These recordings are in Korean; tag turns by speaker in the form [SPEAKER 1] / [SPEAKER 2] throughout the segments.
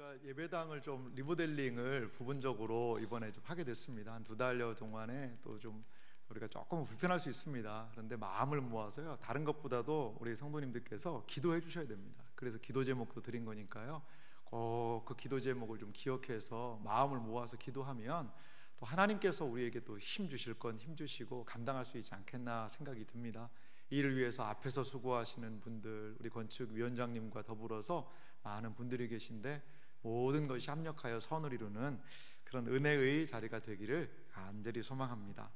[SPEAKER 1] 저희가 예배당을 좀 리모델링을 부분적으로 이번에 좀 하게 됐습니다. 한 2달여 동안에 또 좀 우리가 조금 불편할 수 있습니다. 그런데 마음을 모아서요, 다른 것보다도 우리 성도님들께서 기도해 주셔야 됩니다. 그래서 기도 제목도 드린 거니까요, 꼭 그 기도 제목을 좀 기억해서 마음을 모아서 기도하면 또 하나님께서 우리에게 또 힘 주실 건 힘 주시고 감당할 수 있지 않겠나 생각이 듭니다. 이를 위해서 앞에서 수고하시는 분들, 우리 건축위원장님과 더불어서 많은 분들이 계신데 모든 것이 합력하여 선을 이루는 그런 은혜의 자리가 되기를 간절히 소망합니다.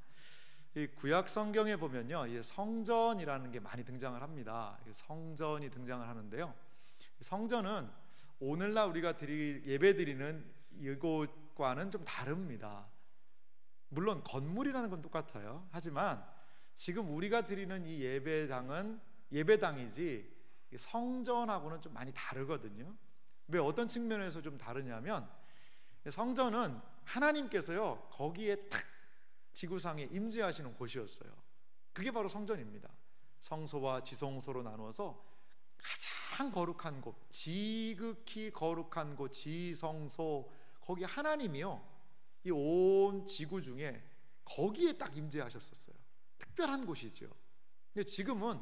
[SPEAKER 1] 이 구약 성경에 보면요, 이 성전이라는 게 많이 등장을 합니다. 성전이 등장을 하는데요, 성전은 오늘날 우리가 예배 드리는 이곳과는 좀 다릅니다. 물론 건물이라는 건 똑같아요. 하지만 지금 우리가 드리는 이 예배당은 예배당이지 성전하고는 좀 많이 다르거든요. 왜 어떤 측면에서 좀 다르냐면, 성전은 하나님께서요 거기에 탁 지구상에 임재하시는 곳이었어요. 그게 바로 성전입니다. 성소와 지성소로 나누어서 가장 거룩한 곳, 지극히 거룩한 곳, 지성소, 거기 하나님이요 이 온 지구 중에 거기에 딱 임재하셨었어요. 특별한 곳이죠. 근데 지금은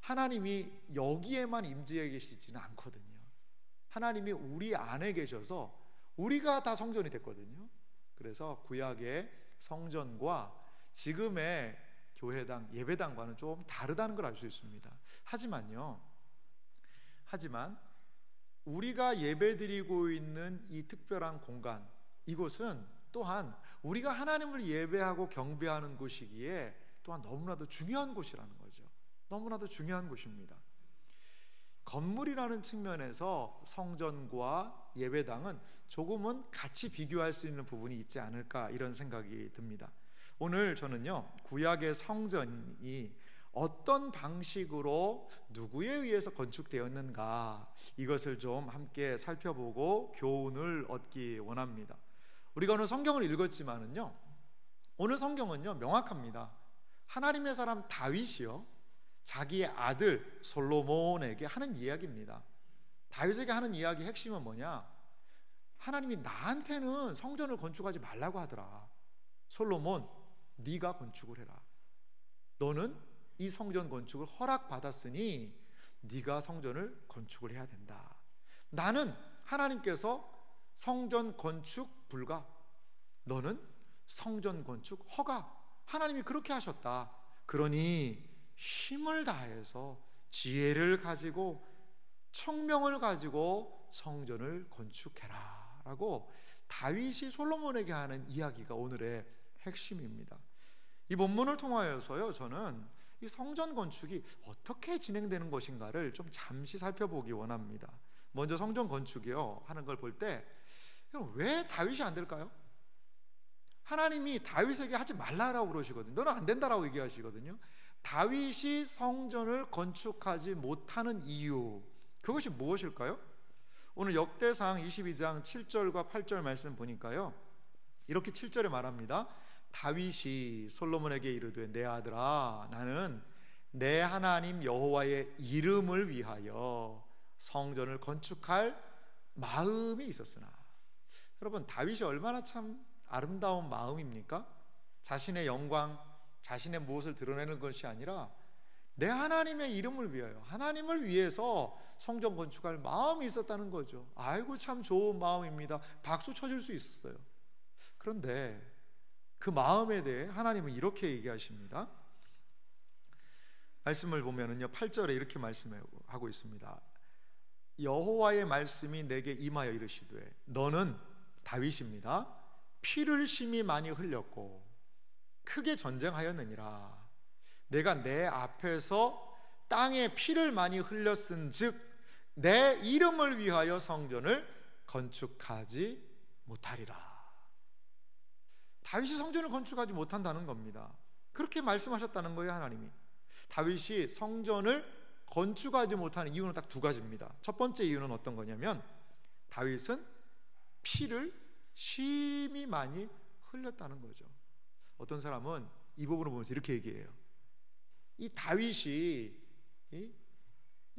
[SPEAKER 1] 하나님이 여기에만 임재해 계시지는 않거든요. 하나님이 우리 안에 계셔서 우리가 다 성전이 됐거든요. 그래서 구약의 성전과 지금의 교회당, 예배당과는 좀 다르다는 걸 알 수 있습니다. 하지만 우리가 예배드리고 있는 이 특별한 공간, 이곳은 또한 우리가 하나님을 예배하고 경배하는 곳이기에 또한 너무나도 중요한 곳이라는 거죠. 너무나도 중요한 곳입니다. 건물이라는 측면에서 성전과 예배당은 조금은 같이 비교할 수 있는 부분이 있지 않을까, 이런 생각이 듭니다. 오늘 저는요, 구약의 성전이 어떤 방식으로 누구에 의해서 건축되었는가, 이것을 좀 함께 살펴보고 교훈을 얻기 원합니다. 우리가 오늘 성경을 읽었지만은요, 오늘 성경은요 명확합니다. 하나님의 사람 다윗이요 자기의 아들 솔로몬에게 하는 이야기입니다. 다윗에게 하는 이야기의 핵심은 뭐냐? 하나님이 나한테는 성전을 건축하지 말라고 하더라. 솔로몬, 네가 건축을 해라. 너는 이 성전 건축을 허락받았으니 네가 성전을 건축을 해야 된다. 나는 하나님께서 성전 건축 불가, 너는 성전 건축 허가. 하나님이 그렇게 하셨다. 그러니 힘을 다해서 지혜를 가지고 청명을 가지고 성전을 건축해라 라고 다윗이 솔로몬에게 하는 이야기가 오늘의 핵심입니다. 이 본문을 통하여서요, 저는 이 성전 건축이 어떻게 진행되는 것인가를 좀 잠시 살펴보기 원합니다. 먼저 성전 건축이요 하는 걸 볼 때 왜 다윗이 안 될까요? 하나님이 다윗에게 하지 말라라고 그러시거든요. 너는 안 된다라고 얘기하시거든요. 다윗이 성전을 건축하지 못하는 이유, 그것이 무엇일까요? 오늘 역대상 22장 7절과 8절 말씀 보니까요, 이렇게 7절에 말합니다. 다윗이 솔로몬에게 이르되 내 아들아, 나는 내 하나님 여호와의 이름을 위하여 성전을 건축할 마음이 있었으나. 여러분, 다윗이 얼마나 참 아름다운 마음입니까? 자신의 영광, 자신의 무엇을 드러내는 것이 아니라 내 하나님의 이름을 위하여, 하나님을 위해서 성전 건축할 마음이 있었다는 거죠. 아이고 참 좋은 마음입니다. 박수 쳐줄 수 있었어요. 그런데 그 마음에 대해 하나님은 이렇게 얘기하십니다. 말씀을 보면은요, 8절에 이렇게 말씀하고 있습니다. 여호와의 말씀이 내게 임하여 이르시되 너는, 다윗입니다, 피를 심히 많이 흘렸고 크게 전쟁하였느니라. 내가 내 앞에서 땅에 피를 많이 흘렸은즉 내 이름을 위하여 성전을 건축하지 못하리라. 다윗이 성전을 건축하지 못한다는 겁니다. 그렇게 말씀하셨다는 거예요, 하나님이. 다윗이 성전을 건축하지 못하는 이유는 딱 2가지입니다. 첫 번째 이유는 어떤 거냐면, 다윗은 피를 심히 많이 흘렸다는 거죠. 어떤 사람은 이 부분을 보면서 이렇게 얘기해요. 이 다윗이 이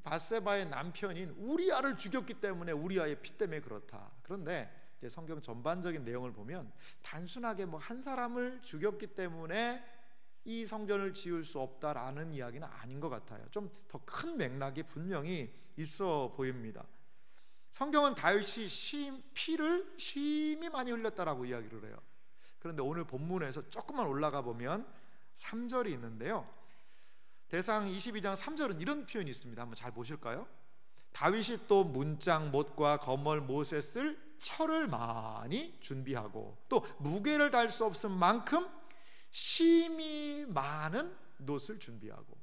[SPEAKER 1] 밧세바의 남편인 우리아를 죽였기 때문에 우리아의 피 때문에 그렇다. 그런데 이제 성경 전반적인 내용을 보면 단순하게 뭐 한 사람을 죽였기 때문에 이 성전을 지을 수 없다라는 이야기는 아닌 것 같아요. 좀 더 큰 맥락이 분명히 있어 보입니다. 성경은 다윗이 피를 심히 많이 흘렸다라고 이야기를 해요. 그런데 오늘 본문에서 조금만 올라가 보면 3절이 있는데요, 대상 22장 3절은 이런 표현이 있습니다. 한번 잘 보실까요? 다윗이 또 문장 못과 거멀 못에 쓸 철을 많이 준비하고 또 무게를 달 수 없을 만큼 심히 많은 놋을 준비하고.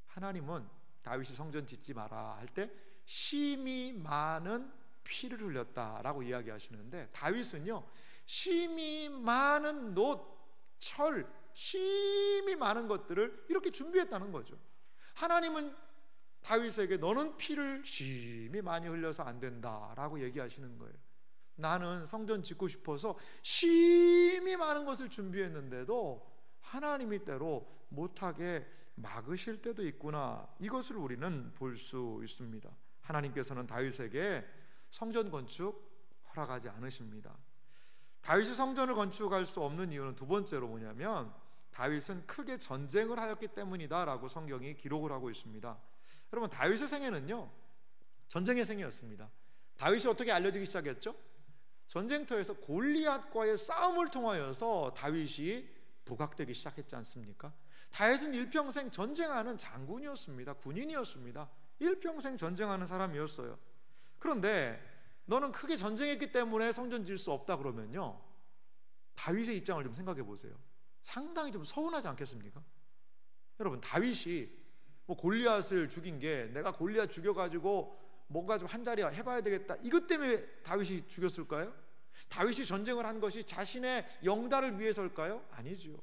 [SPEAKER 1] 하나님은 다윗이 성전 짓지 마라 할 때 심히 많은 피를 흘렸다라고 이야기하시는데, 다윗은요 심히 많은 놋, 철, 심히 많은 것들을 이렇게 준비했다는 거죠. 하나님은 다윗에게 너는 피를 심히 많이 흘려서 안 된다라고 얘기하시는 거예요. 나는 성전 짓고 싶어서 심히 많은 것을 준비했는데도 하나님이 때로 못하게 막으실 때도 있구나, 이것을 우리는 볼 수 있습니다. 하나님께서는 다윗에게 성전 건축 허락하지 않으십니다. 다윗이 성전을 건축할 수 없는 이유는 두 번째로 뭐냐면, 다윗은 크게 전쟁을 하였기 때문이다 라고 성경이 기록을 하고 있습니다. 여러분, 다윗의 생애는요 전쟁의 생애였습니다. 다윗이 어떻게 알려지기 시작했죠? 전쟁터에서 골리앗과의 싸움을 통하여서 다윗이 부각되기 시작했지 않습니까? 다윗은 일평생 전쟁하는 장군이었습니다. 군인이었습니다. 일평생 전쟁하는 사람이었어요. 그런데 너는 크게 전쟁했기 때문에 성전 지을 수 없다 그러면요, 다윗의 입장을 좀 생각해 보세요. 상당히 좀 서운하지 않겠습니까? 여러분, 다윗이 뭐 골리앗을 죽인 게 내가 골리앗 죽여가지고 뭔가 좀 한 자리 해봐야 되겠다, 이것 때문에 다윗이 죽였을까요? 다윗이 전쟁을 한 것이 자신의 영달을 위해서일까요? 아니죠.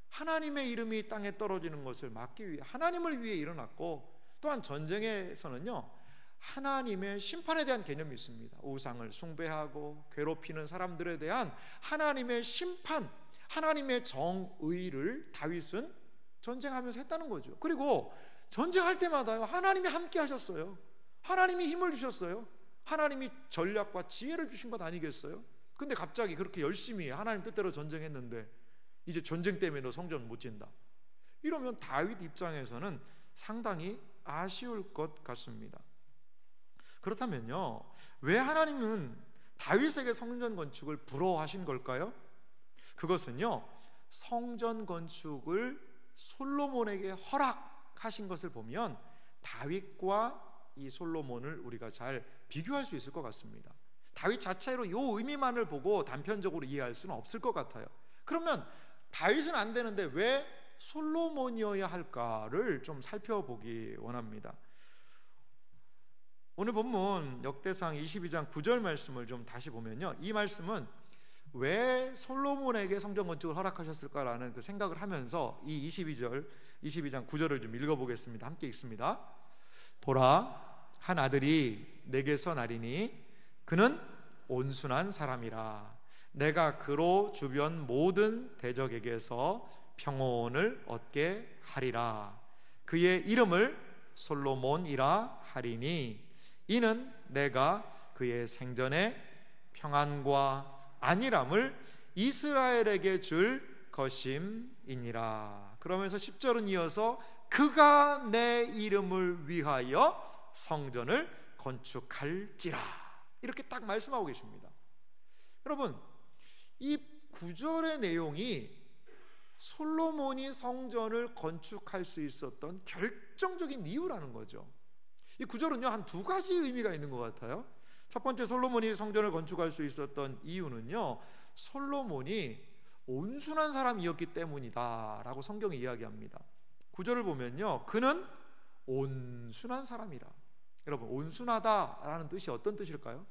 [SPEAKER 1] 하나님의 이름이 땅에 떨어지는 것을 막기 위해, 하나님을 위해 일어났고, 또한 전쟁에서는요 하나님의 심판에 대한 개념이 있습니다. 우상을 숭배하고 괴롭히는 사람들에 대한 하나님의 심판, 하나님의 정의를 다윗은 전쟁하면서 했다는 거죠. 그리고 전쟁할 때마다요 하나님이 함께 하셨어요. 하나님이 힘을 주셨어요. 하나님이 전략과 지혜를 주신 것 아니겠어요? 근데 갑자기 그렇게 열심히 하나님 뜻대로 전쟁했는데 이제 전쟁 때문에 너 성전 못 짓는다, 이러면 다윗 입장에서는 상당히 아쉬울 것 같습니다. 그렇다면요, 왜 하나님은 다윗에게 성전 건축을 부러워하신 걸까요? 그것은요, 성전 건축을 솔로몬에게 허락하신 것을 보면 다윗과 이 솔로몬을 우리가 잘 비교할 수 있을 것 같습니다. 다윗 자체로 이 의미만을 보고 단편적으로 이해할 수는 없을 것 같아요. 그러면 다윗은 안 되는데 왜 솔로몬이어야 할까를 좀 살펴보기 원합니다. 오늘 본문 역대상 22장 9절 말씀을 좀 다시 보면요, 이 말씀은 왜 솔로몬에게 성전 건축을 허락하셨을까라는 그 생각을 하면서 이 22장 9절을 좀 읽어보겠습니다. 함께 읽습니다. 보라, 한 아들이 내게서 나리니 그는 온순한 사람이라. 내가 그로 주변 모든 대적에게서 평온을 얻게 하리라. 그의 이름을 솔로몬이라 하리니 이는 내가 그의 생전에 평안과 안일함을 이스라엘에게 줄 것임이니라. 그러면서 10절은 이어서 그가 내 이름을 위하여 성전을 건축할지라, 이렇게 딱 말씀하고 계십니다. 여러분, 이 9절의 내용이 솔로몬이 성전을 건축할 수 있었던 결정적인 이유라는 거죠. 이 9절은요 한 두 가지 의미가 있는 것 같아요. 첫 번째, 솔로몬이 성전을 건축할 수 있었던 이유는요, 솔로몬이 온순한 사람이었기 때문이다 라고 성경이 이야기합니다. 9절을 보면요, 그는 온순한 사람이라. 여러분, 온순하다라는 뜻이 어떤 뜻일까요?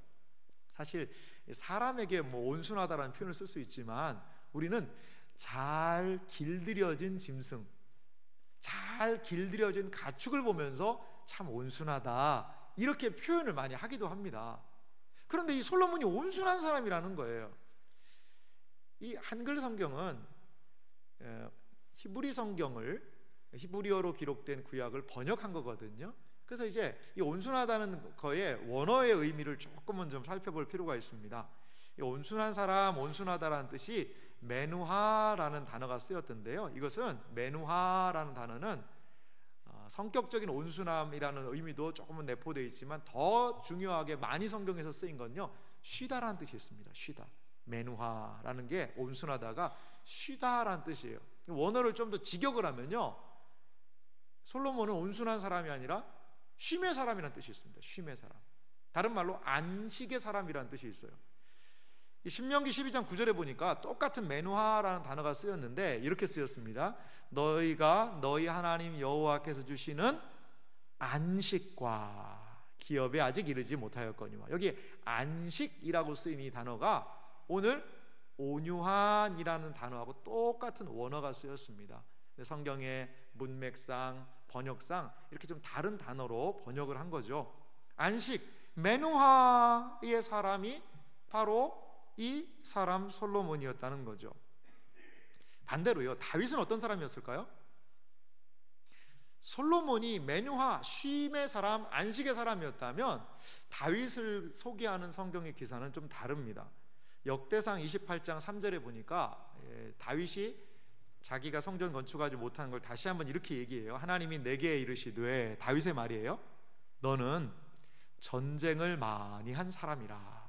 [SPEAKER 1] 사실 사람에게 뭐 온순하다라는 표현을 쓸 수 있지만 우리는 잘 길들여진 짐승, 잘 길들여진 가축을 보면서 참 온순하다 이렇게 표현을 많이 하기도 합니다. 그런데 이 솔로몬이 온순한 사람이라는 거예요. 이 한글 성경은 히브리 성경을 히브리어로 기록된 구약을 번역한 거거든요. 그래서 이제 이 온순하다는 거의 원어의 의미를 조금은 좀 살펴볼 필요가 있습니다. 이 온순한 사람, 온순하다라는 뜻이 메누하라는 단어가 쓰였던데요. 이것은 메누하라는 단어는 성격적인 온순함이라는 의미도 조금은 내포되어 있지만 더 중요하게 많이 성경에서 쓰인 건요, 쉬다라는 뜻이 있습니다. 쉬다. 메누하라는 게 온순하다가 쉬다라는 뜻이에요. 원어를 좀 더 직역을 하면요, 솔로몬은 온순한 사람이 아니라 쉼의 사람이라는 뜻이 있습니다. 쉼의 사람. 다른 말로 안식의 사람이라는 뜻이 있어요. 이 신명기 12장 9절에 보니까 똑같은 메누하라는 단어가 쓰였는데 이렇게 쓰였습니다. 너희가 너희 하나님 여호와께서 주시는 안식과 기업에 아직 이르지 못하였거니와. 여기 안식이라고 쓰인 이 단어가 오늘 온유한이라는 단어하고 똑같은 원어가 쓰였습니다. 성경의 문맥상, 번역상 이렇게 좀 다른 단어로 번역을 한 거죠. 안식, 메누하의 사람이 바로 이 사람 솔로몬이었다는 거죠. 반대로요, 다윗은 어떤 사람이었을까요? 솔로몬이 메누하, 쉼의 사람, 안식의 사람이었다면 다윗을 소개하는 성경의 기사는 좀 다릅니다. 역대상 28장 3절에 보니까 다윗이 자기가 성전 건축하지 못한 걸 다시 한번 이렇게 얘기해요. 하나님이 내게 이르시되, 다윗의 말이에요, 너는 전쟁을 많이 한 사람이라.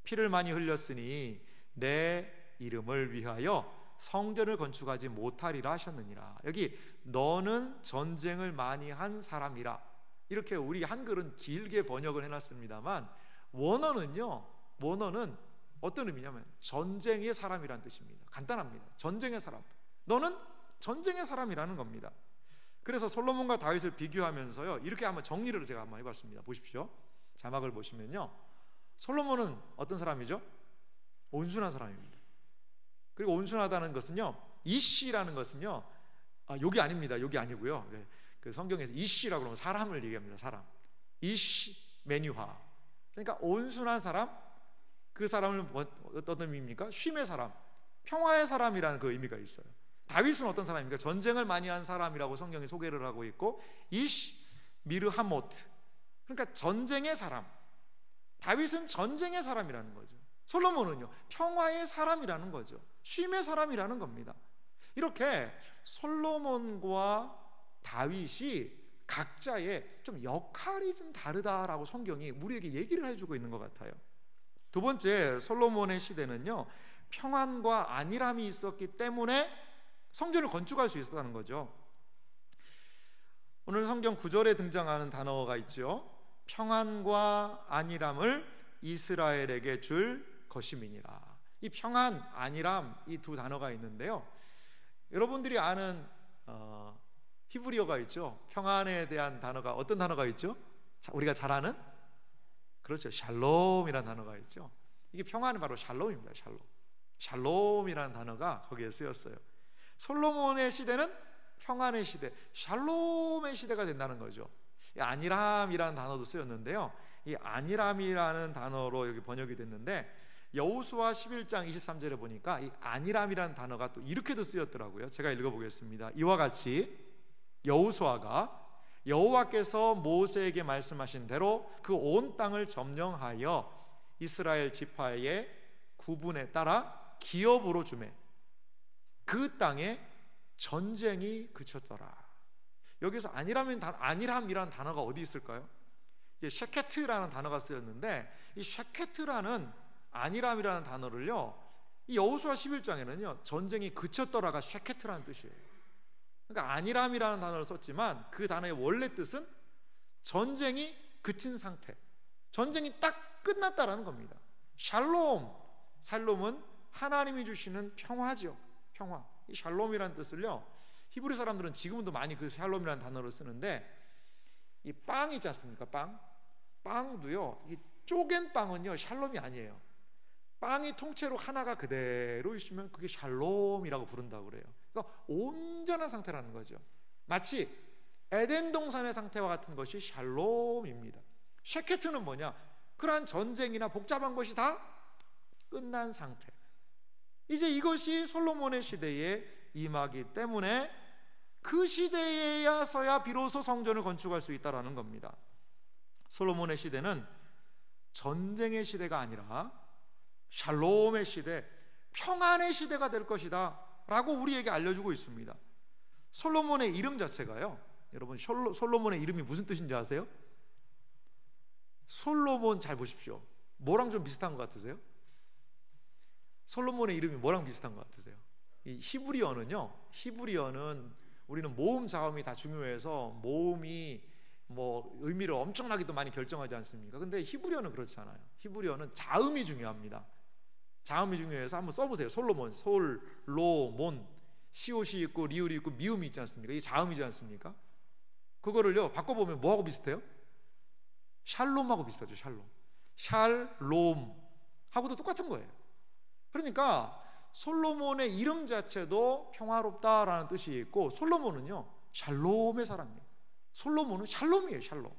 [SPEAKER 1] 피를 많이 흘렸으니 내 이름을 위하여 성전을 건축하지 못하리라 하셨느니라. 여기 너는 전쟁을 많이 한 사람이라, 이렇게 우리 한글은 길게 번역을 해놨습니다만 원어는 어떤 의미냐면 전쟁의 사람이라는 뜻입니다. 간단합니다. 전쟁의 사람, 너는 전쟁의 사람이라는 겁니다. 그래서 솔로몬과 다윗을 비교하면서요, 이렇게 한번 정리를 제가 한번 해봤습니다. 보십시오. 자막을 보시면요, 솔로몬은 어떤 사람이죠? 온순한 사람입니다. 그리고 온순하다는 것은요, 이씨라는 것은요, 여기 아닙니다. 여기 아니고요. 그 성경에서 이씨라고 하면 사람을 얘기합니다. 사람. 이씨, 메뉴화. 그러니까 온순한 사람, 그 사람을 어떤 의미입니까? 쉼의 사람, 평화의 사람이라는 그 의미가 있어요. 다윗은 어떤 사람입니까? 전쟁을 많이 한 사람이라고 성경이 소개를 하고 있고, 이시, 미르하모트, 그러니까 전쟁의 사람. 다윗은 전쟁의 사람이라는 거죠. 솔로몬은요, 평화의 사람이라는 거죠. 쉼의 사람이라는 겁니다. 이렇게 솔로몬과 다윗이 각자의 좀 역할이 좀 다르다라고 성경이 우리에게 얘기를 해주고 있는 것 같아요. 두 번째, 솔로몬의 시대는요, 평안과 안일함이 있었기 때문에 성전을 건축할 수 있었다는 거죠. 오늘 성경 9절에 등장하는 단어가 있죠. 평안과 안일함을 이스라엘에게 줄 것임이니라. 이 평안, 안일함, 이 두 단어가 있는데요, 여러분들이 아는 히브리어가 있죠. 평안에 대한 단어가 어떤 단어가 있죠? 우리가 잘 아는, 그렇죠, 샬롬이라는 단어가 있죠. 이게 평안은 바로 샬롬입니다. 샬롬이라는 단어가 거기에 쓰였어요. 솔로몬의 시대는 평안의 시대, 샬롬의 시대가 된다는 거죠. 이 안일함이라는 단어도 쓰였는데요, 이 안일함이라는 단어로 여기 번역이 됐는데, 여호수아 11장 23절에 보니까 이 안일함이라는 단어가 또 이렇게도 쓰였더라고요. 제가 읽어보겠습니다. 이와 같이 여호수아가 여호와께서 모세에게 말씀하신 대로 그 온 땅을 점령하여 이스라엘 지파의 구분에 따라 기업으로 주매 그 땅에 전쟁이 그쳤더라. 여기서 안일함이라는 단어가 어디 있을까요? 쉐케트라는 단어가 쓰였는데, 이 쉐케트라는 안일함이라는 단어를요, 이 여호수아 11장에는요 전쟁이 그쳤더라가 쉐케트라는 뜻이에요. 그러니까 안일함이라는 단어를 썼지만 그 단어의 원래 뜻은 전쟁이 그친 상태, 전쟁이 딱 끝났다라는 겁니다. 샬롬은 하나님이 주시는 평화죠. 평화. 이 샬롬이라는 뜻을요, 히브리 사람들은 지금도 많이 그 샬롬이라는 단어를 쓰는데, 이 빵 있지 않습니까? 빵도요, 이 쪼갠 빵은요 샬롬이 아니에요. 빵이 통째로 하나가 그대로 있으면 그게 샬롬이라고 부른다고 그래요. 그러니까 온전한 상태라는 거죠. 마치 에덴 동산의 상태와 같은 것이 샬롬입니다. 쉐케트는 뭐냐? 그러한 전쟁이나 복잡한 것이 다 끝난 상태. 이제 이것이 솔로몬의 시대에 임하기 때문에 그 시대에야서야 비로소 성전을 건축할 수 있다라는 겁니다. 솔로몬의 시대는 전쟁의 시대가 아니라 샬롬의 시대, 평안의 시대가 될 것이다 라고 우리에게 알려주고 있습니다. 솔로몬의 이름 자체가요, 여러분 솔로몬의 이름이 무슨 뜻인지 아세요? 솔로몬 잘 보십시오. 뭐랑 좀 비슷한 것 같으세요? 솔로몬의 이름이 뭐랑 비슷한 것 같으세요? 이 히브리어는요, 히브리어는 우리는 모음 자음이 다 중요해서 모음이 뭐 의미를 엄청나게도 많이 결정하지 않습니까? 근데 히브리어는 그렇지 않아요. 히브리어는 자음이 중요합니다. 자음이 중요해서 한번 써보세요. 솔로몬, 솔로몬, 시옷이 있고 리을이 있고 미음이 있지 않습니까? 이 자음이지 않습니까? 그거를요 바꿔보면 뭐하고 비슷해요? 샬롬하고 비슷하죠. 샬롬하고도 똑같은 거예요. 그러니까 솔로몬의 이름 자체도 평화롭다라는 뜻이 있고, 솔로몬은요 샬롬의 사람이에요. 솔로몬은 샬롬이에요. 샬롬.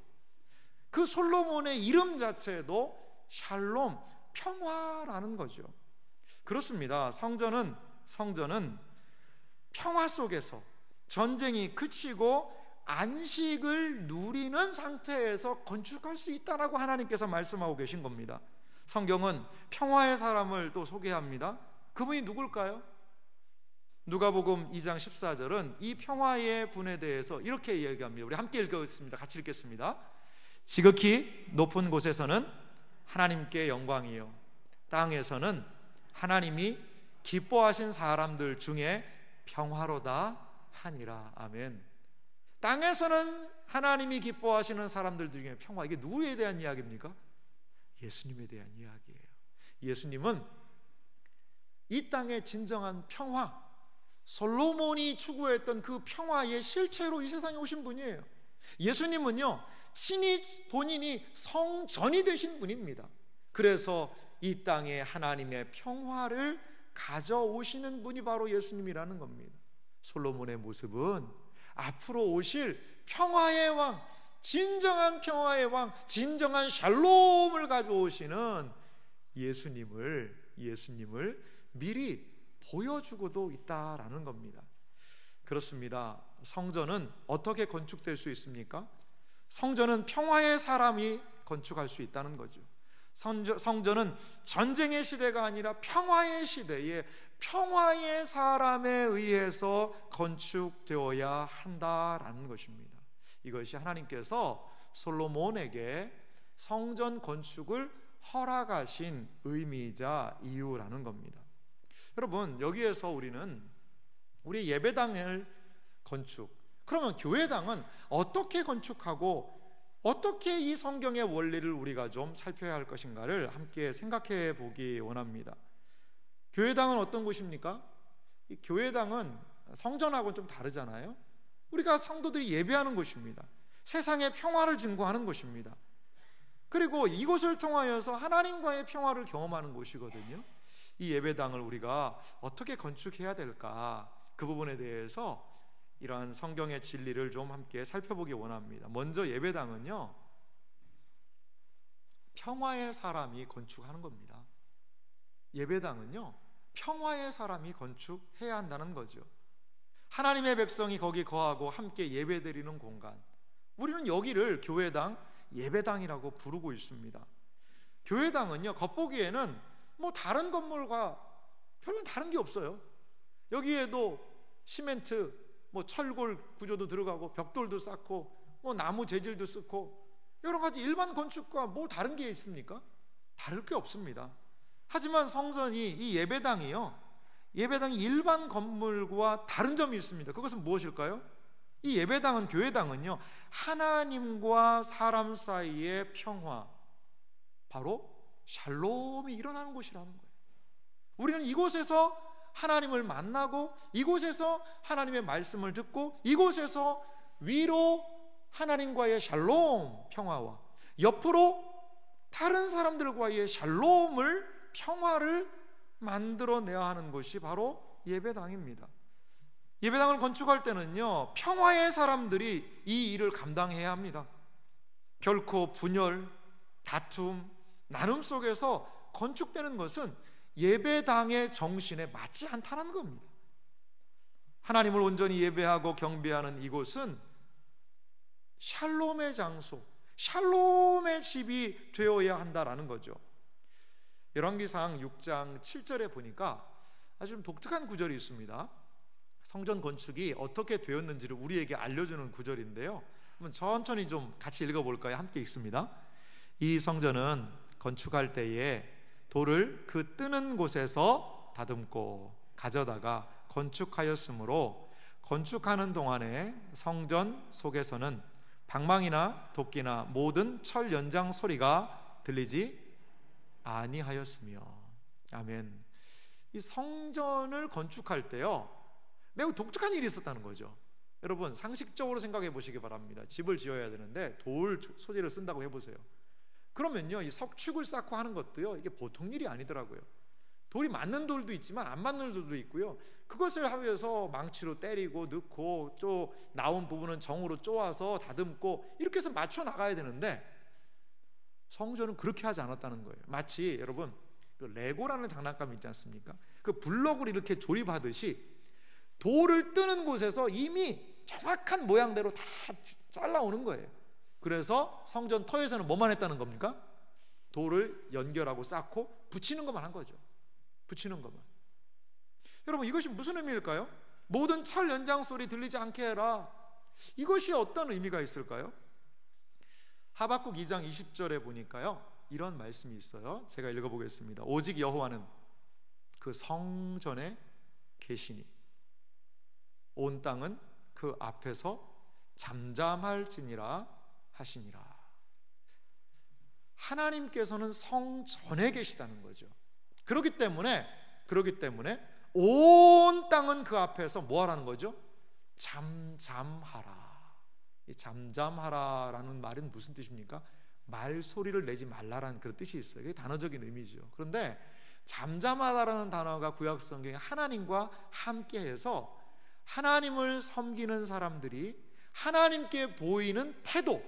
[SPEAKER 1] 그 솔로몬의 이름 자체도 샬롬, 평화라는 거죠. 그렇습니다. 성전은 평화 속에서 전쟁이 그치고 안식을 누리는 상태에서 건축할 수 있다라고 하나님께서 말씀하고 계신 겁니다. 성경은 평화의 사람을 또 소개합니다. 그분이 누굴까요? 누가복음 2장 14절은 이 평화의 분에 대해서 이렇게 이야기합니다. 우리 함께 읽겠습니다. 같이 읽겠습니다. 지극히 높은 곳에서는 하나님께 영광이요, 땅에서는 하나님이 기뻐하신 사람들 중에 평화로다 하니라. 아멘. 땅에서는 하나님이 기뻐하시는 사람들 중에 평화, 이게 누구에 대한 이야기입니까? 예수님에 대한 이야기예요. 예수님은 이 땅의 진정한 평화, 솔로몬이 추구했던 그 평화의 실체로 이 세상에 오신 분이에요. 예수님은요 친히 본인이 성전이 되신 분입니다. 그래서 이 땅에 하나님의 평화를 가져오시는 분이 바로 예수님이라는 겁니다. 솔로몬의 모습은 앞으로 오실 평화의 왕, 진정한 평화의 왕, 진정한 샬롬을 가져오시는 예수님을 미리 보여주고도 있다라는 겁니다. 그렇습니다. 성전은 어떻게 건축될 수 있습니까? 성전은 평화의 사람이 건축할 수 있다는 거죠. 성전은 전쟁의 시대가 아니라 평화의 시대에 평화의 사람에 의해서 건축되어야 한다라는 것입니다. 이것이 하나님께서 솔로몬에게 성전 건축을 허락하신 의미이자 이유라는 겁니다. 여러분, 여기에서 우리는 우리 예배당을 건축, 그러면 교회당은 어떻게 건축하고 어떻게 이 성경의 원리를 우리가 좀 살펴야 할 것인가를 함께 생각해 보기 원합니다. 교회당은 어떤 곳입니까? 이 교회당은 성전하고는 좀 다르잖아요. 우리가 성도들이 예배하는 곳입니다. 세상의 평화를 증거하는 곳입니다. 그리고 이곳을 통하여서 하나님과의 평화를 경험하는 곳이거든요. 이 예배당을 우리가 어떻게 건축해야 될까, 그 부분에 대해서 이러한 성경의 진리를 좀 함께 살펴보기 원합니다. 먼저 예배당은요 평화의 사람이 건축하는 겁니다. 예배당은요 평화의 사람이 건축해야 한다는 거죠. 하나님의 백성이 거기 거하고 함께 예배드리는 공간, 우리는 여기를 교회당, 예배당이라고 부르고 있습니다. 교회당은요 겉보기에는 뭐 다른 건물과 별로 다른 게 없어요. 여기에도 시멘트, 뭐 철골 구조도 들어가고 벽돌도 쌓고 뭐 나무 재질도 쓰고 여러 가지 일반 건축과 뭐 다른 게 있습니까? 다를 게 없습니다. 하지만 성전이, 이 예배당이 일반 건물과 다른 점이 있습니다. 그것은 무엇일까요? 이 예배당은, 교회당은요 하나님과 사람 사이의 평화, 바로 샬롬이 일어나는 곳이라는 거예요. 우리는 이곳에서 하나님을 만나고, 이곳에서 하나님의 말씀을 듣고, 이곳에서 위로 하나님과의 샬롬, 평화와 옆으로 다른 사람들과의 샬롬을, 평화를 만들어내야 하는 것이 바로 예배당입니다. 예배당을 건축할 때는요 평화의 사람들이 이 일을 감당해야 합니다. 결코 분열, 다툼, 나눔 속에서 건축되는 것은 예배당의 정신에 맞지 않다는 겁니다. 하나님을 온전히 예배하고 경배하는 이곳은 샬롬의 장소, 샬롬의 집이 되어야 한다라는 거죠. 열왕기상 6장 7절에 보니까 아주 좀 독특한 구절이 있습니다. 성전 건축이 어떻게 되었는지를 우리에게 알려주는 구절인데요, 한번 천천히 좀 같이 읽어볼까요? 함께 읽습니다. 이 성전은 건축할 때에 돌을 그 뜨는 곳에서 다듬고 가져다가 건축하였으므로 건축하는 동안에 성전 속에서는 방망이나 도끼나 모든 철 연장 소리가 들리지 아니하였으며. 아멘. 이 성전을 건축할 때요, 매우 독특한 일이 있었다는 거죠. 여러분, 상식적으로 생각해 보시기 바랍니다. 집을 지어야 되는데 돌 소재를 쓴다고 해보세요. 그러면요, 이 석축을 쌓고 하는 것도요, 이게 보통 일이 아니더라고요. 돌이 맞는 돌도 있지만 안 맞는 돌도 있고요, 그것을 하면서 망치로 때리고 넣고 또 나온 부분은 정으로 쪼아서 다듬고 이렇게 해서 맞춰 나가야 되는데, 성전은 그렇게 하지 않았다는 거예요. 마치 여러분, 그 레고라는 장난감 있지 않습니까? 그 블럭을 이렇게 조립하듯이 돌을 뜨는 곳에서 이미 정확한 모양대로 다 잘라오는 거예요. 그래서 성전 터에서는 뭐만 했다는 겁니까? 돌을 연결하고 쌓고 붙이는 것만 한 거죠. 붙이는 것만. 여러분, 이것이 무슨 의미일까요? 모든 철 연장 소리 들리지 않게 해라. 이것이 어떤 의미가 있을까요? 하박국 2장 20절에 보니까요, 이런 말씀이 있어요. 제가 읽어보겠습니다. 오직 여호와는 그 성전에 계시니 온 땅은 그 앞에서 잠잠할지니라 하시니라. 하나님께서는 성전에 계시다는 거죠. 그렇기 때문에 온 땅은 그 앞에서 뭐 하라는 거죠? 잠잠하라. 이 잠잠하라라는 말은 무슨 뜻입니까? 말소리를 내지 말라라는 그런 뜻이 있어요. 이게 단어적인 의미죠. 그런데 잠잠하다라는 단어가 구약 성경에 하나님과 함께해서 하나님을 섬기는 사람들이 하나님께 보이는 태도,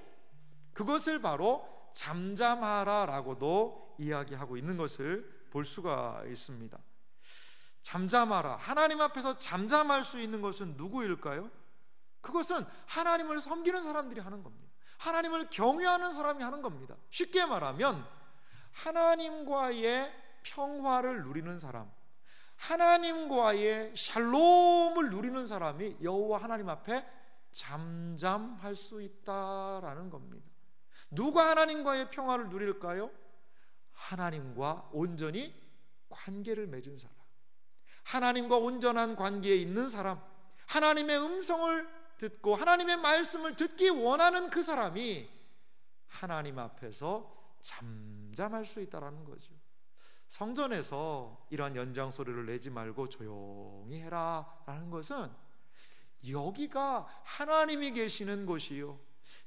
[SPEAKER 1] 그것을 바로 잠잠하라라고도 이야기하고 있는 것을 볼 수가 있습니다. 잠잠하라, 하나님 앞에서 잠잠할 수 있는 것은 누구일까요? 그것은 하나님을 섬기는 사람들이 하는 겁니다. 하나님을 경외하는 사람이 하는 겁니다. 쉽게 말하면 하나님과의 평화를 누리는 사람, 하나님과의 샬롬을 누리는 사람이 여호와 하나님 앞에 잠잠할 수 있다라는 겁니다. 누가 하나님과의 평화를 누릴까요? 하나님과 온전히 관계를 맺은 사람, 하나님과 온전한 관계에 있는 사람, 하나님의 음성을 듣고 하나님의 말씀을 듣기 원하는 그 사람이 하나님 앞에서 잠잠할 수 있다는 거죠. 성전에서 이러한 연장 소리를 내지 말고 조용히 해라 라는 것은 여기가 하나님이 계시는 곳이요,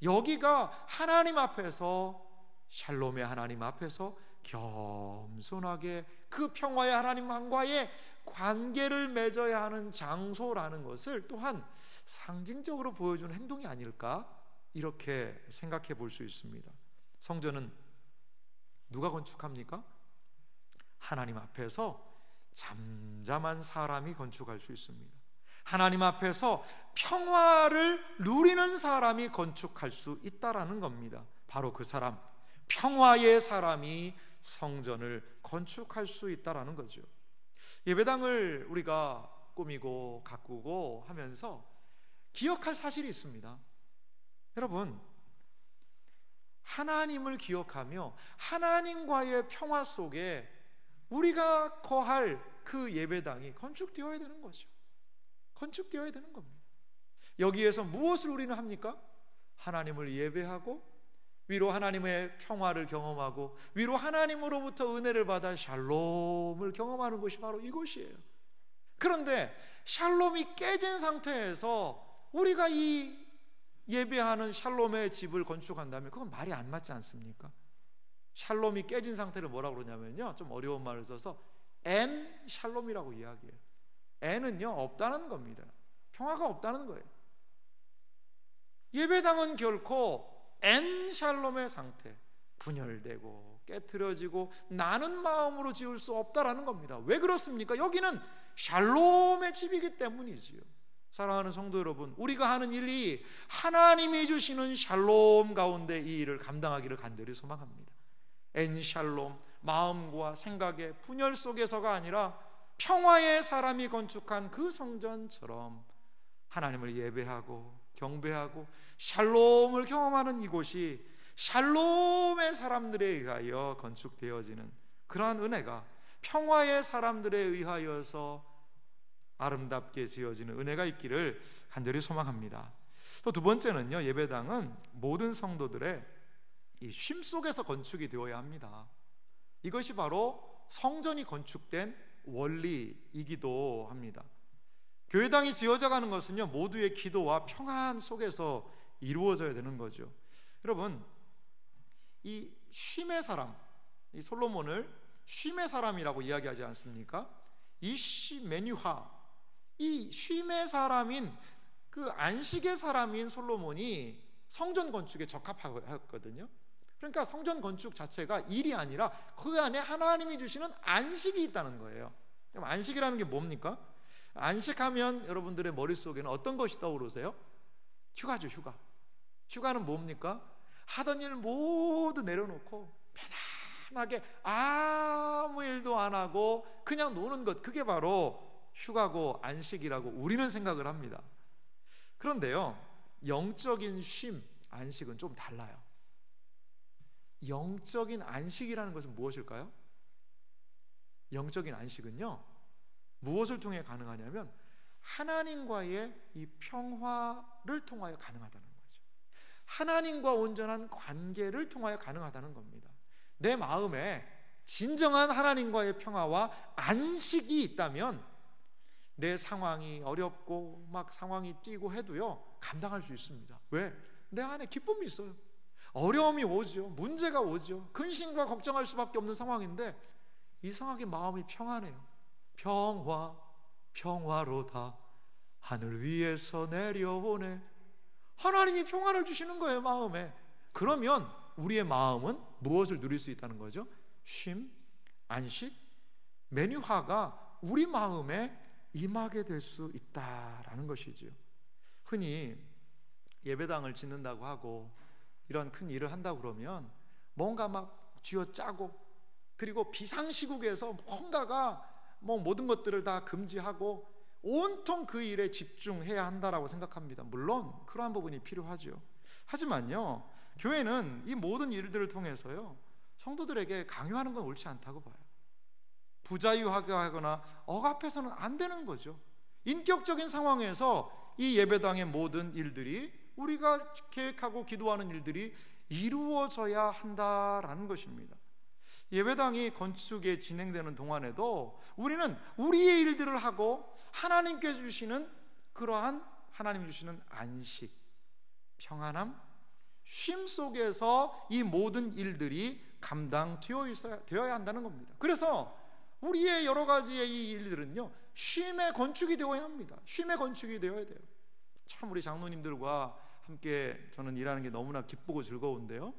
[SPEAKER 1] 여기가 하나님 앞에서, 샬롬의 하나님 앞에서 겸손하게 그 평화의 하나님과의 관계를 맺어야 하는 장소라는 것을 또한 상징적으로 보여주는 행동이 아닐까, 이렇게 생각해 볼 수 있습니다. 성전은 누가 건축합니까? 하나님 앞에서 잠잠한 사람이 건축할 수 있습니다. 하나님 앞에서 평화를 누리는 사람이 건축할 수 있다라는 겁니다. 바로 그 사람, 평화의 사람이 성전을 건축할 수 있다라는 거죠. 예배당을 우리가 꾸미고 가꾸고 하면서 기억할 사실이 있습니다. 여러분, 하나님을 기억하며 하나님과의 평화 속에 우리가 거할 그 예배당이 건축되어야 되는 거죠. 건축되어야 되는 겁니다. 여기에서 무엇을 우리는 합니까? 하나님을 예배하고 위로 하나님의 평화를 경험하고 위로 하나님으로부터 은혜를 받아 샬롬을 경험하는 것이 바로 이것이에요. 그런데 샬롬이 깨진 상태에서 우리가 이 예배하는 샬롬의 집을 건축한다면 그건 말이 안 맞지 않습니까? 샬롬이 깨진 상태를 뭐라고 그러냐면요, 좀 어려운 말을 써서 엔 샬롬이라고 이야기해요. 엔은요, 없다는 겁니다. 평화가 없다는 거예요. 예배당은 결코 엔 샬롬의 상태, 분열되고 깨트려지고 나는 마음으로 지을 수 없다라는 겁니다. 왜 그렇습니까? 여기는 샬롬의 집이기 때문이지요. 사랑하는 성도 여러분, 우리가 하는 일이 하나님이 주시는 샬롬 가운데 이 일을 감당하기를 간절히 소망합니다. 엔샬롬, 마음과 생각의 분열 속에서가 아니라 평화의 사람이 건축한 그 성전처럼 하나님을 예배하고 경배하고 샬롬을 경험하는 이곳이 샬롬의 사람들에 의하여 건축되어지는 그러한 은혜가, 평화의 사람들에 의하여서 아름답게 지어지는 은혜가 있기를 간절히 소망합니다. 또 두 번째는요, 예배당은 모든 성도들의 이 쉼 속에서 건축이 되어야 합니다. 이것이 바로 성전이 건축된 원리이기도 합니다. 교회당이 지어져 가는 것은요, 모두의 기도와 평안 속에서 이루어져야 되는 거죠. 여러분, 이 쉼의 사람, 이 솔로몬을 쉼의 사람이라고 이야기하지 않습니까? 이 메뉴화, 이 쉼의 사람인 그 안식의 사람인 솔로몬이 성전 건축에 적합하였거든요. 그러니까 성전 건축 자체가 일이 아니라 그 안에 하나님이 주시는 안식이 있다는 거예요. 그럼 안식이라는 게 뭡니까? 안식하면 여러분들의 머릿속에는 어떤 것이 떠오르세요? 휴가죠, 휴가. 휴가는 뭡니까? 하던 일 모두 내려놓고 편안하게 아무 일도 안 하고 그냥 노는 것, 그게 바로 휴가고 안식이라고 우리는 생각을 합니다. 그런데요, 영적인 쉼, 안식은 좀 달라요. 영적인 안식이라는 것은 무엇일까요? 영적인 안식은요, 무엇을 통해 가능하냐면 하나님과의 이 평화를 통하여 가능하다는 거죠. 하나님과 온전한 관계를 통하여 가능하다는 겁니다. 내 마음에 진정한 하나님과의 평화와 안식이 있다면 내 상황이 어렵고 막 상황이 뛰고 해도요, 감당할 수 있습니다. 왜? 내 안에 기쁨이 있어요. 어려움이 오죠. 문제가 오죠. 근심과 걱정할 수밖에 없는 상황인데 이상하게 마음이 평안해요. 평화, 평화로다 하늘 위에서 내려오네. 하나님이 평안을 주시는 거예요, 마음에. 그러면 우리의 마음은 무엇을 누릴 수 있다는 거죠? 쉼, 안식, 메뉴화가 우리 마음에 임하게 될 수 있다라는 것이지요. 흔히 예배당을 짓는다고 하고 이런 큰 일을 한다고 그러면 뭔가 막 쥐어짜고, 그리고 비상시국에서 뭔가가 모든 것들을 다 금지하고 온통 그 일에 집중해야 한다라고 생각합니다. 물론 그러한 부분이 필요하죠. 하지만요, 교회는 이 모든 일들을 통해서요, 성도들에게 강요하는 건 옳지 않다고 봐요. 부자유하게 하거나 억압해서는 안 되는 거죠. 인격적인 상황에서 이 예배당의 모든 일들이, 우리가 계획하고 기도하는 일들이 이루어져야 한다라는 것입니다. 예배당이 건축에 진행되는 동안에도 우리는 우리의 일들을 하고 하나님께 주시는 그러한 하나님 주시는 안식, 평안함, 쉼 속에서 이 모든 일들이 감당되어야 한다는 겁니다. 그래서 우리의 여러 가지의 이 일들은요, 쉼의 건축이 되어야 합니다. 쉼의 건축이 되어야 돼요. 참 우리 장로님들과 함께 저는 일하는 게 너무나 기쁘고 즐거운데요,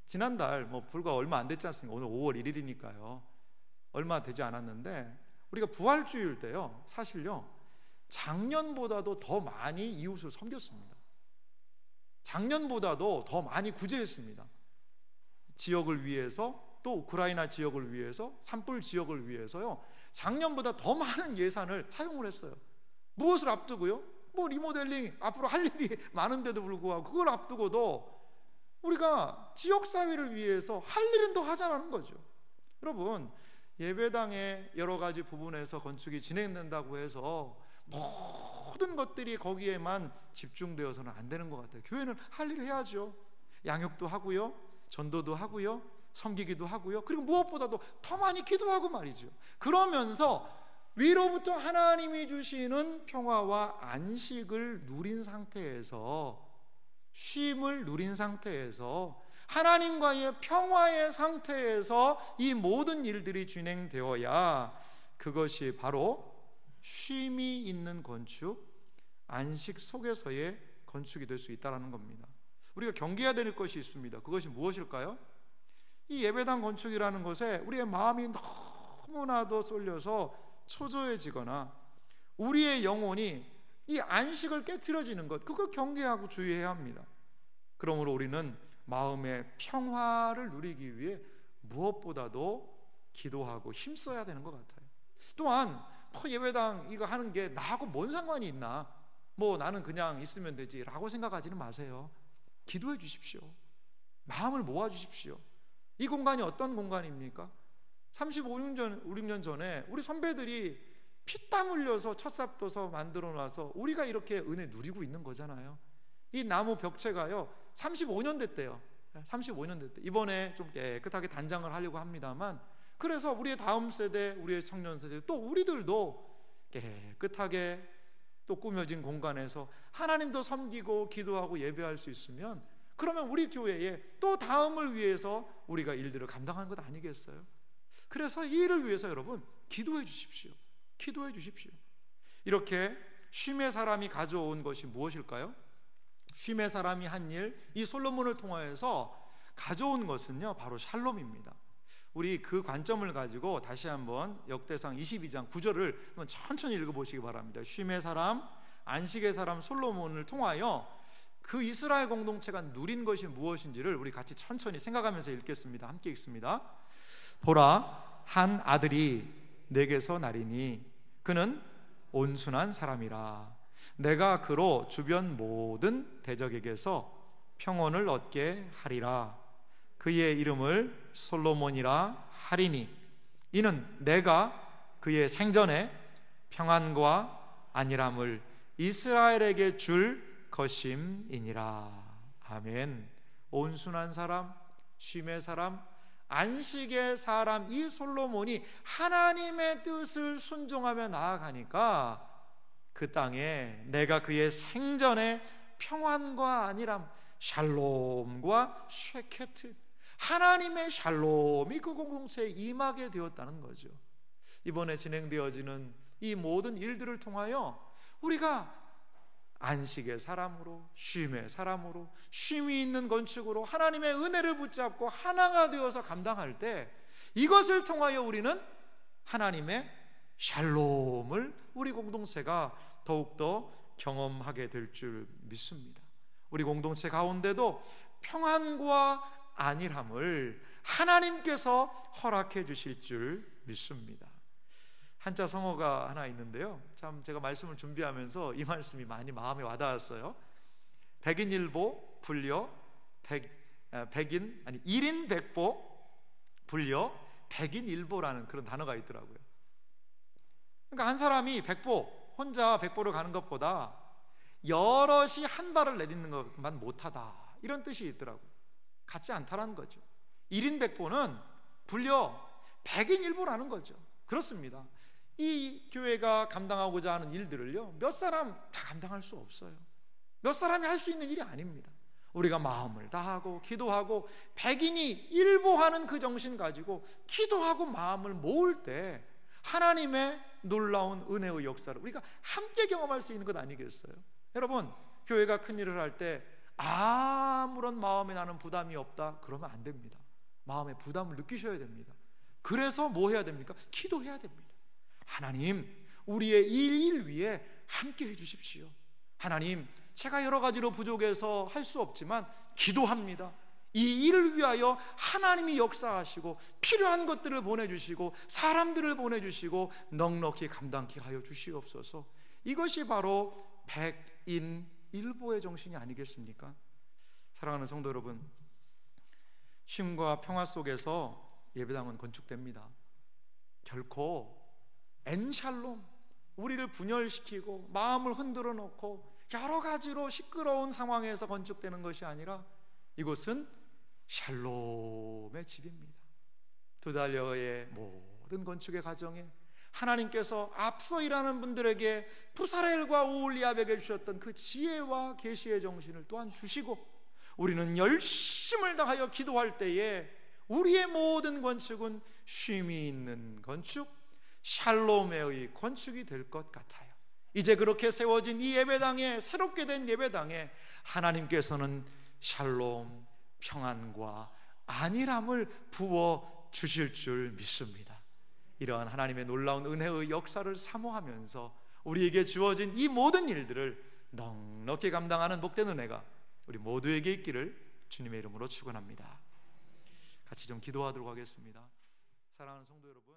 [SPEAKER 1] 지난달 불과 얼마 안 됐지 않습니까? 오늘 5월 1일이니까요 얼마 되지 않았는데, 우리가 부활주일 때요, 사실요 작년보다도 더 많이 이웃을 섬겼습니다. 작년보다도 더 많이 구제했습니다. 지역을 위해서, 또 우크라이나 지역을 위해서, 산불 지역을 위해서요, 작년보다 더 많은 예산을 사용을 했어요. 무엇을 앞두고요? 리모델링 앞으로 할 일이 많은데도 불구하고 그걸 앞두고도 우리가 지역사회를 위해서 할 일은 더 하자는 거죠. 여러분, 예배당의 여러 가지 부분에서 건축이 진행된다고 해서 모든 것들이 거기에만 집중되어서는 안 되는 것 같아요. 교회는 할 일을 해야죠. 양육도 하고요, 전도도 하고요, 섬기기도 하고요, 그리고 무엇보다도 더 많이 기도하고 말이죠. 그러면서 위로부터 하나님이 주시는 평화와 안식을 누린 상태에서, 쉼을 누린 상태에서, 하나님과의 평화의 상태에서 이 모든 일들이 진행되어야 그것이 바로 쉼이 있는 건축, 안식 속에서의 건축이 될 수 있다는 겁니다. 우리가 경계해야 될 것이 있습니다. 그것이 무엇일까요? 이 예배당 건축이라는 것에 우리의 마음이 너무나도 쏠려서 초조해지거나 우리의 영혼이 이 안식을 깨트려지는 것, 그거 경계하고 주의해야 합니다. 그러므로 우리는 마음의 평화를 누리기 위해 무엇보다도 기도하고 힘써야 되는 것 같아요. 또한 예배당 이거 하는 게 나하고 뭔 상관이 있나, 나는 그냥 있으면 되지 라고 생각하지는 마세요. 기도해 주십시오. 마음을 모아 주십시오. 이 공간이 어떤 공간입니까? 35년 전에 우리 선배들이 피땀 흘려서 첫삽도서 만들어 놔서 우리가 이렇게 은혜 누리고 있는 거잖아요. 이 나무 벽체가요 35년 됐대요. 35년 됐대. 이번에 좀 깨끗하게 단장을 하려고 합니다만, 그래서 우리의 다음 세대, 우리의 청년 세대, 또 우리들도 깨끗하게 또 꾸며진 공간에서 하나님도 섬기고 기도하고 예배할 수 있으면, 그러면 우리 교회에 또 다음을 위해서 우리가 일들을 감당하는 것 아니겠어요? 그래서 이 일을 위해서 여러분 기도해 주십시오. 기도해 주십시오. 이렇게 쉼의 사람이 가져온 것이 무엇일까요? 쉼의 사람이 한 일, 이 솔로몬을 통하여서 가져온 것은요 바로 샬롬입니다. 우리 그 관점을 가지고 다시 한번 역대상 22장 9절을 한번 천천히 읽어보시기 바랍니다. 쉼의 사람, 안식의 사람 솔로몬을 통하여 그 이스라엘 공동체가 누린 것이 무엇인지를 우리 같이 천천히 생각하면서 읽겠습니다. 함께 읽습니다. 보라, 한 아들이 내게서 나리니 그는 온순한 사람이라. 내가 그로 주변 모든 대적에게서 평온을 얻게 하리라. 그의 이름을 솔로몬이라 하리니 이는 내가 그의 생전에 평안과 안일함을 이스라엘에게 줄 것임이니라. 아멘. 온순한 사람, 쉼의 사람, 안식의 사람, 이 솔로몬이 하나님의 뜻을 순종하며 나아가니까 그 땅에 내가 그의 생전에 평안과 안일함, 샬롬과 쉐케트, 하나님의 샬롬이 그 공동체에 임하게 되었다는 거죠. 이번에 진행되어지는 이 모든 일들을 통하여 우리가 안식의 사람으로, 쉼의 사람으로, 쉼이 있는 건축으로 하나님의 은혜를 붙잡고 하나가 되어서 감당할 때, 이것을 통하여 우리는 하나님의 샬롬을 우리 공동체가 더욱더 경험하게 될 줄 믿습니다. 우리 공동체 가운데도 평안과 안일함을 하나님께서 허락해 주실 줄 믿습니다. 한자 성어가 하나 있는데요, 참 제가 말씀을 준비하면서 이 말씀이 많이 마음에 와닿았어요. 백인일보 불려 일인백보 불려 백인일보라는 그런 단어가 있더라고요. 그러니까 한 사람이 혼자 백보를 가는 것보다 여럿이 한 발을 내딛는 것만 못하다, 이런 뜻이 있더라고요. 같지 않다라는 거죠. 일인백보는 불려 백인일보라는 거죠. 그렇습니다. 이 교회가 감당하고자 하는 일들을요 몇 사람 다 감당할 수 없어요. 몇 사람이 할 수 있는 일이 아닙니다. 우리가 마음을 다하고 기도하고 백인이 일보하는 그 정신 가지고 기도하고 마음을 모을 때 하나님의 놀라운 은혜의 역사를 우리가 함께 경험할 수 있는 것 아니겠어요? 여러분, 교회가 큰일을 할 때 아무런 마음에 나는 부담이 없다 그러면 안 됩니다. 마음의 부담을 느끼셔야 됩니다. 그래서 뭐 해야 됩니까? 기도해야 됩니다. 하나님, 우리의 이 일 위에 함께 해주십시오. 하나님, 제가 여러 가지로 부족해서 할 수 없지만 기도합니다. 이 일을 위하여 하나님이 역사하시고 필요한 것들을 보내주시고 사람들을 보내주시고 넉넉히 감당케 하여 주시옵소서. 이것이 바로 백인일보의 정신이 아니겠습니까? 사랑하는 성도 여러분, 쉼과 평화 속에서 예배당은 건축됩니다. 결코 엔샬롬, 우리를 분열시키고 마음을 흔들어 놓고 여러 가지로 시끄러운 상황에서 건축되는 것이 아니라 이곳은 샬롬의 집입니다. 두 달여의 모든 건축의 과정에 하나님께서 앞서 일하는 분들에게 부사렐과 오홀리압에게 주셨던 그 지혜와 계시의 정신을 또한 주시고, 우리는 열심을 다하여 기도할 때에 우리의 모든 건축은 쉼이 있는 건축, 샬롬의 건축이 될 것 같아요. 이제 그렇게 세워진 이 예배당에, 새롭게 된 예배당에 하나님께서는 샬롬, 평안과 안일함을 부어 주실 줄 믿습니다. 이러한 하나님의 놀라운 은혜의 역사를 사모하면서 우리에게 주어진 이 모든 일들을 넉넉히 감당하는 복된 은혜가 우리 모두에게 있기를 주님의 이름으로 축원합니다. 같이 좀 기도하도록 하겠습니다. 사랑하는 성도 여러분,